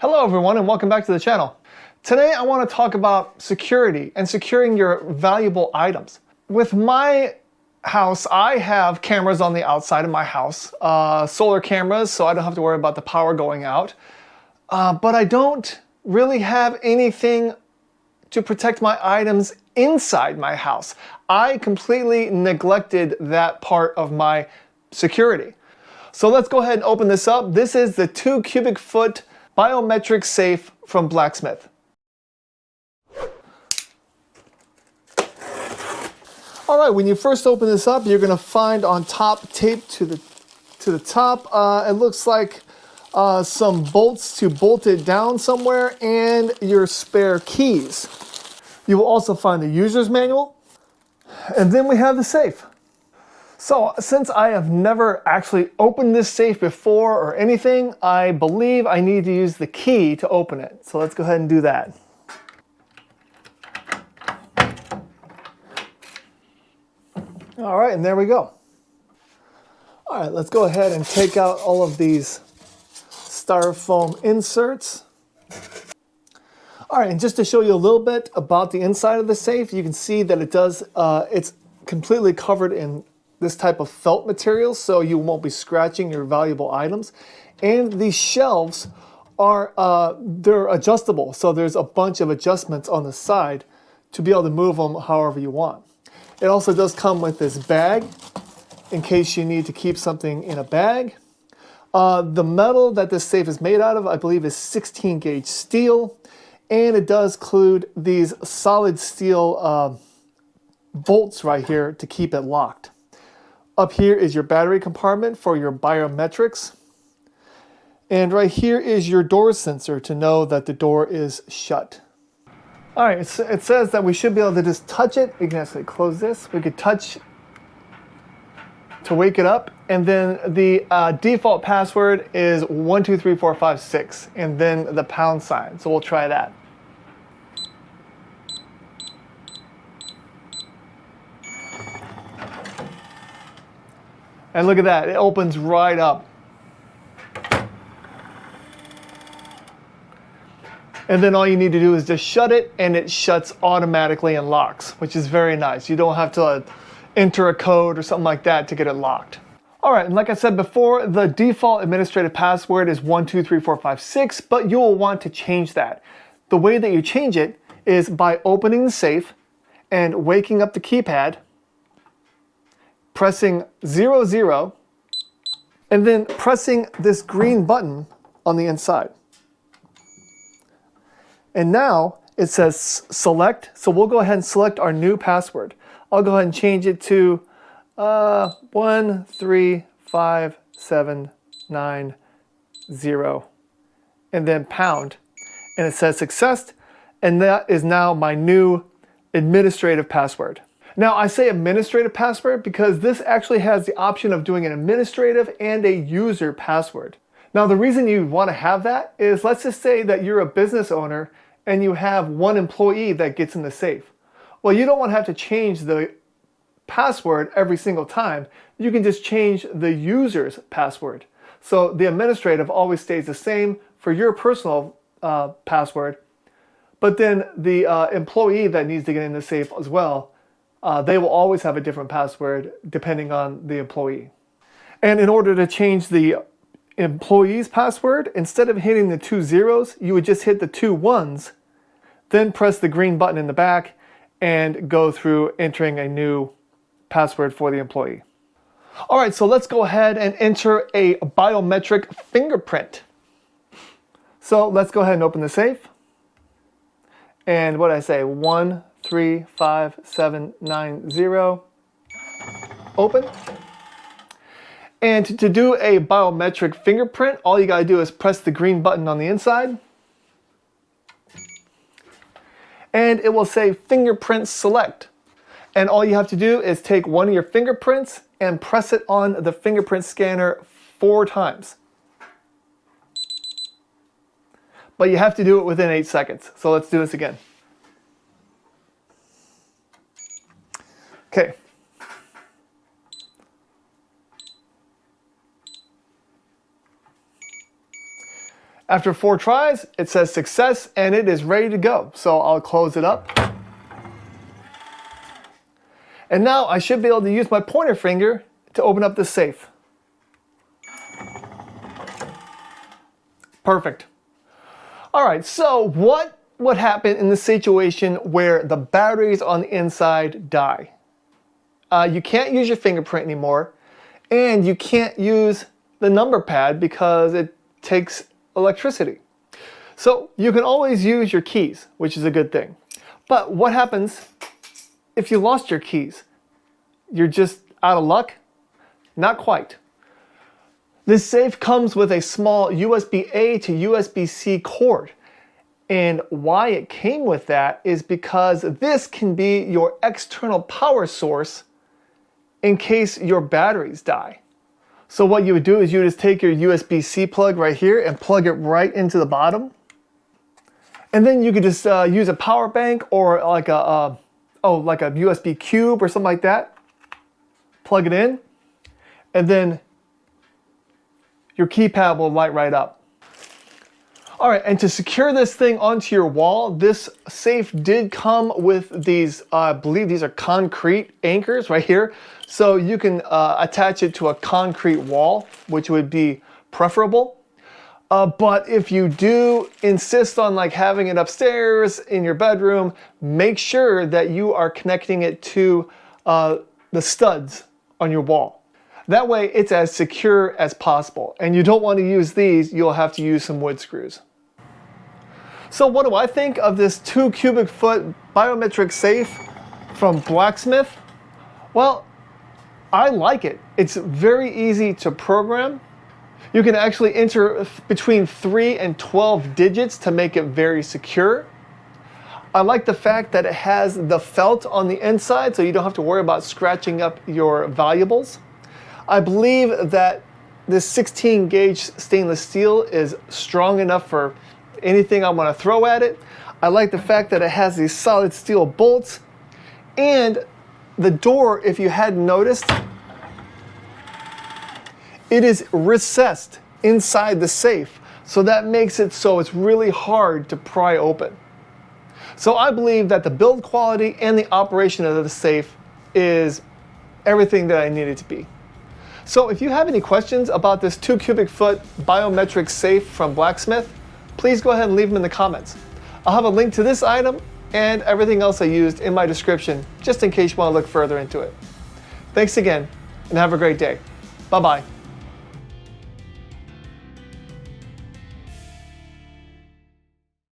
Hello everyone and welcome back to the channel. Today I want to talk about security and securing your valuable items. With my house, I have cameras on the outside of my house, solar cameras, so I don't have to worry about the power going out. But I don't really have anything to protect my items inside my house. I completely neglected that part of my security. So let's go ahead and open this up. This is the 2 cubic foot Biometric Safe from Blacksmith. All right, when you first open this up, you're gonna find on top, taped to the top, it looks like some bolts to bolt it down somewhere and your spare keys. You will also find the user's manual, and then we have the safe. So since I have never actually opened this safe before or anything, I believe I need to use the key to open it. So let's go ahead and do that. All right, and there we go. All right, let's go ahead and take out all of these styrofoam inserts. All right, and just to show you a little bit about the inside of the safe, you can see that it does, it's completely covered in this type of felt material, so you won't be scratching your valuable items. And these shelves are, they're adjustable, so there's a bunch of adjustments on the side to be able to move them however you want. It also does come with this bag in case you need to keep something in a bag. The metal that this safe is made out of, I believe, is 16 gauge steel, and it does include these solid steel bolts right here to keep it locked. Up here is your battery compartment for your biometrics. And right here is your door sensor to know that the door is shut. All right, it says that we should be able to just touch it. We can actually close this. We could touch to wake it up. And then the default password is 123456 and then the pound sign. So we'll try that. And look at that, it opens right up. And then all you need to do is just shut it, and it shuts automatically and locks, which is very nice. You don't have to enter a code or something like that to get it locked. All right, and like I said before, the default administrative password is 123456, but you will want to change that. The way that you change it is by opening the safe and waking up the keypad, pressing 00, and then pressing this green button on the inside. And now it says select, so we'll go ahead and select our new password. I'll go ahead and change it to 135790, and then pound. And it says success, and that is now my new administrative password. Now I say administrative password because this actually has the option of doing an administrative and a user password. Now the reason you want to have that is, let's just say that you're a business owner and you have one employee that gets in the safe. Well, you don't want to have to change the password every single time. You can just change the user's password. So the administrative always stays the same for your personal password, but then the employee that needs to get in the safe as well, they will always have a different password depending on the employee. And in order to change the employee's password, instead of hitting the 2 zeros, you would just hit the 2 ones, then press the green button in the back and go through entering a new password for the employee. All right, so let's go ahead and enter a biometric fingerprint. So let's go ahead and open the safe. And what did I say? 135790. Open. And to do a biometric fingerprint, all you gotta do is press the green button on the inside. And it will say fingerprint select. And all you have to do is take one of your fingerprints and press it on the fingerprint scanner 4 times. But you have to do it within 8 seconds. So let's do this again. Okay. After 4 tries, it says success and it is ready to go. So I'll close it up. And now I should be able to use my pointer finger to open up the safe. Perfect. All right, so what would happen in the situation where the batteries on the inside die? You can't use your fingerprint anymore, and you can't use the number pad because it takes electricity. So you can always use your keys, which is a good thing. But what happens if you lost your keys? You're just out of luck? Not quite. This safe comes with a small USB-A to USB-C cord. And why it came with that is because this can be your external power source in case your batteries die. So what you would do is you just take your USB-C plug right here and plug it right into the bottom. And then you could just use a power bank or like a USB cube or something like that. Plug it in, and then your keypad will light right up. All right, and to secure this thing onto your wall, this safe did come with these, I believe these are concrete anchors right here. So you can attach it to a concrete wall, which would be preferable. But if you do insist on like having it upstairs in your bedroom, make sure that you are connecting it to the studs on your wall. That way it's as secure as possible. And you don't want to use these, you'll have to use some wood screws. So what do I think of this 2 cubic foot biometric safe from Blacksmith? Well, I like it. It's very easy to program. You can actually enter between 3 and 12 digits to make it very secure. I like the fact that it has the felt on the inside, so you don't have to worry about scratching up your valuables. I believe that this 16 gauge stainless steel is strong enough for anything I want to throw at it. I like the fact that it has these solid steel bolts, and the door, if you hadn't noticed, it is recessed inside the safe, so that makes it so it's really hard to pry open. So I believe that the build quality and the operation of the safe is everything that I need it to be. So if you have any questions about this 2 cubic foot biometric safe from Blacksmith, please go ahead and leave them in the comments. I'll have a link to this item and everything else I used in my description, just in case you want to look further into it. Thanks again, and have a great day. Bye-bye.